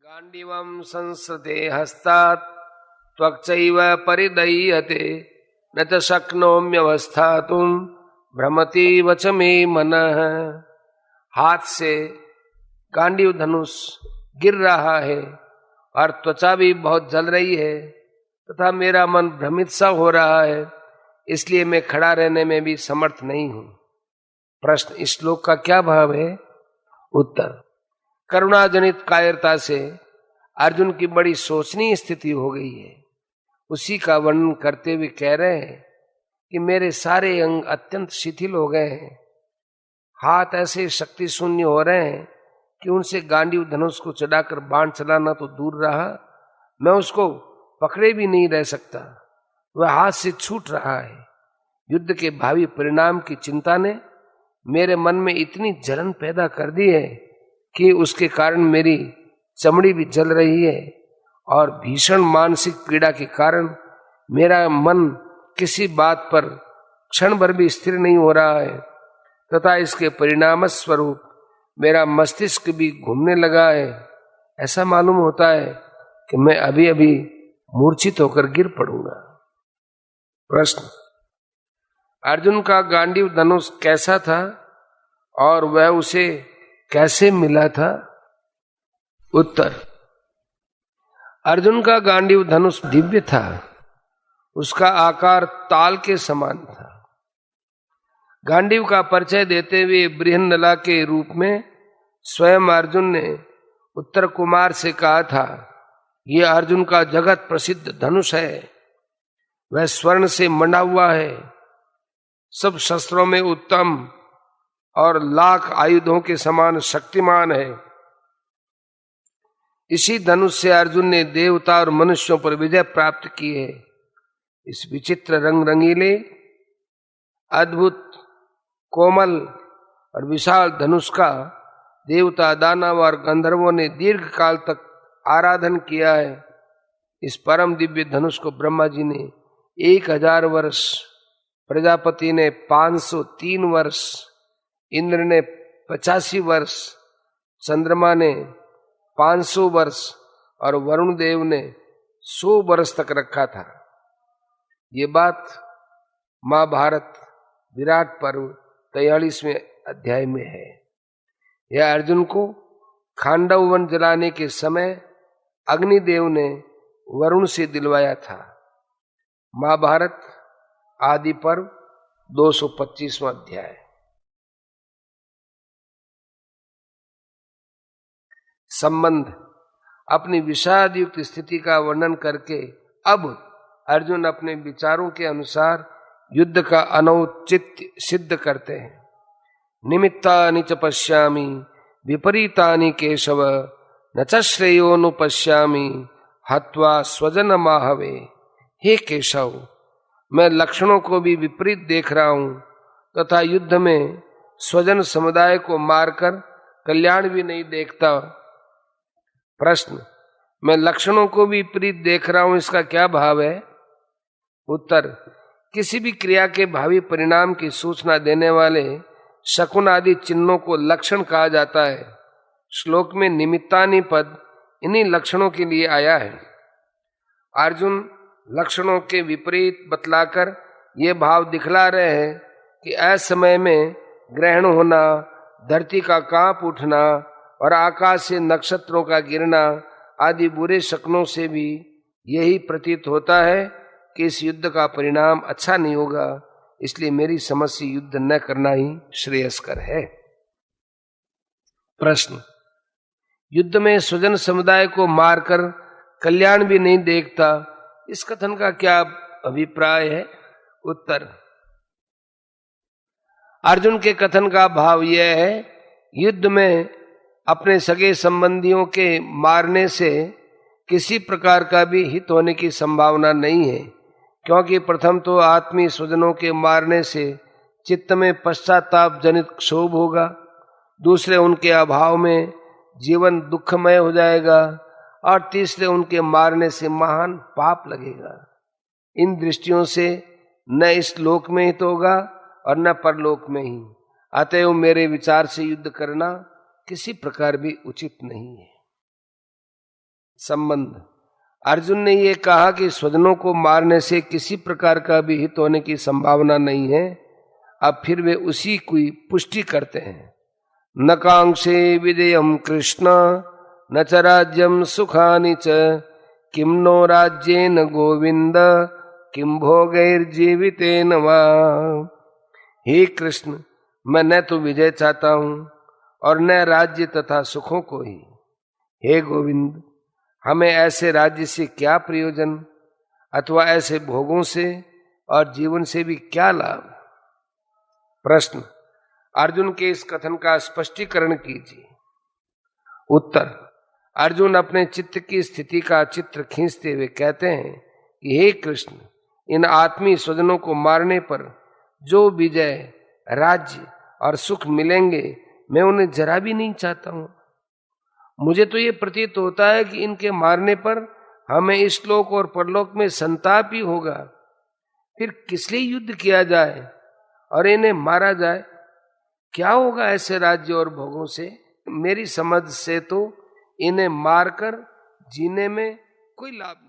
गांडीवं संसृते हस्तात् त्वक्चैव परिदह्यते न च शक्नोम्यवस्थातुं भ्रमति वच मे मनः। हाथ से गांडीव धनुष गिर रहा है और त्वचा भी बहुत जल रही है तथा मेरा मन भ्रमित सा हो रहा है, इसलिए मैं खड़ा रहने में भी समर्थ नहीं हूं। प्रश्न, इस श्लोक का क्या भाव है? उत्तर, करुणाजनित कायरता से अर्जुन की बड़ी शोचनीय स्थिति हो गई है। उसी का वर्णन करते हुए कह रहे हैं कि मेरे सारे अंग अत्यंत शिथिल हो गए हैं, हाथ ऐसे शक्ति शून्य हो रहे हैं कि उनसे गांडीव धनुष को चढ़ाकर बाण चलाना तो दूर रहा, मैं उसको पकड़े भी नहीं रह सकता, वह हाथ से छूट रहा है। युद्ध के भावी परिणाम की चिंता ने मेरे मन में इतनी जलन पैदा कर दी है कि उसके कारण मेरी चमड़ी भी जल रही है और भीषण मानसिक पीड़ा के कारण मेरा मन किसी बात पर क्षण भर भी स्थिर नहीं हो रहा है तथा इसके परिणाम स्वरूप मेरा मस्तिष्क भी घूमने लगा है। ऐसा मालूम होता है कि मैं अभी अभी मूर्छित होकर गिर पड़ूंगा। प्रश्न, अर्जुन का गांडीव धनुष कैसा था और वह उसे कैसे मिला था? उत्तर, अर्जुन का गांडीव धनुष दिव्य था, उसका आकार ताल के समान था। गांडीव का परिचय देते हुए बृहन्नला के रूप में स्वयं अर्जुन ने उत्तर कुमार से कहा था, यह अर्जुन का जगत प्रसिद्ध धनुष है, वह स्वर्ण से मंडा हुआ है, सब शस्त्रों में उत्तम और लाख आयुधों के समान शक्तिमान है। इसी धनुष से अर्जुन ने देवता और मनुष्यों पर विजय प्राप्त की है। इस विचित्र रंग रंगीले, अद्भुत, कोमल और विशाल धनुष का देवता, दानव और गंधर्वों ने दीर्घ काल तक आराधन किया है। इस परम दिव्य धनुष को ब्रह्मा जी ने 1000 वर्ष, प्रजापति ने 503 वर्ष, इंद्र ने 85 वर्ष, चंद्रमा ने 500 वर्ष और वरुण देव ने 100 वर्ष तक रखा था। ये बात महाभारत विराट पर्व 43वें अध्याय में है। यह अर्जुन को खांडव वन जलाने के समय अग्निदेव ने वरुण से दिलवाया था। महाभारत आदि पर्व 225वां अध्याय। संबंध, अपनी विषाद युक्त स्थिति का वर्णन करके अब अर्जुन अपने विचारों के अनुसार युद्ध का अनौचित्य सिद्ध करते हैं। निमित्तानि च पश्यामि विपरीतानि केशव न च श्रेयोनुपश्यामि हत्वा स्वजन माहवे। हे केशव, मैं लक्षणों को भी विपरीत देख रहा हूं तथा युद्ध में स्वजन समुदाय को मारकर कल्याण भी नहीं देखता। प्रश्न, मैं लक्षणों को भी विपरीत देख रहा हूं, इसका क्या भाव है? उत्तर, किसी भी क्रिया के भावी परिणाम की सूचना देने वाले शकुन आदि चिन्हों को लक्षण कहा जाता है। श्लोक में निमित्तानि पद इन्हीं लक्षणों के लिए आया है। अर्जुन लक्षणों के विपरीत बतलाकर ये भाव दिखला रहे हैं कि असमय में ग्रहण होना, धरती का कांप उठना और आकाश से नक्षत्रों का गिरना आदि बुरे शकुनों से भी यही प्रतीत होता है कि इस युद्ध का परिणाम अच्छा नहीं होगा, इसलिए मेरी समझ से युद्ध न करना ही श्रेयस्कर है। प्रश्न, युद्ध में स्वजन समुदाय को मारकर कल्याण भी नहीं देखता, इस कथन का क्या अभिप्राय है? उत्तर, अर्जुन के कथन का भाव यह है, युद्ध में अपने सगे संबंधियों के मारने से किसी प्रकार का भी हित होने की संभावना नहीं है, क्योंकि प्रथम तो आत्मीय स्वजनों के मारने से चित्त में पश्चाताप जनित क्षोभ होगा, दूसरे उनके अभाव में जीवन दुखमय हो जाएगा और तीसरे उनके मारने से महान पाप लगेगा। इन दृष्टियों से न इस लोक में हित होगा और न परलोक में ही। अतएव मेरे विचार से युद्ध करना किसी प्रकार भी उचित नहीं है। संबंध। अर्जुन ने ये कहा कि स्वजनों को मारने से किसी प्रकार का भी हित होने की संभावना नहीं है। अब फिर वे उसी की पुष्टि करते हैं। न कांक्षे विदेयम कृष्ण न च राज्यम सुखानि च किम नो राज्येन गोविंद किम भोगैर्जीवितेन वा। हे कृष्ण, मैं न तो विजय चाहता हूं और न राज्य तथा सुखों को ही। हे गोविंद, हमें ऐसे राज्य से क्या प्रयोजन अथवा ऐसे भोगों से और जीवन से भी क्या लाभ। प्रश्न, अर्जुन के इस कथन का स्पष्टीकरण कीजिए। उत्तर, अर्जुन अपने चित्त की स्थिति का चित्र खींचते हुए कहते हैं कि हे कृष्ण, इन आत्मीय स्वजनों को मारने पर जो विजय, राज्य और सुख मिलेंगे, मैं उन्हें जरा भी नहीं चाहता हूं। मुझे तो ये प्रतीत होता है कि इनके मारने पर हमें इस लोक और परलोक में संताप ही होगा। फिर किस लिए युद्ध किया जाए और इन्हें मारा जाए? क्या होगा ऐसे राज्य और भोगों से? मेरी समझ से तो इन्हें मारकर जीने में कोई लाभ नहीं।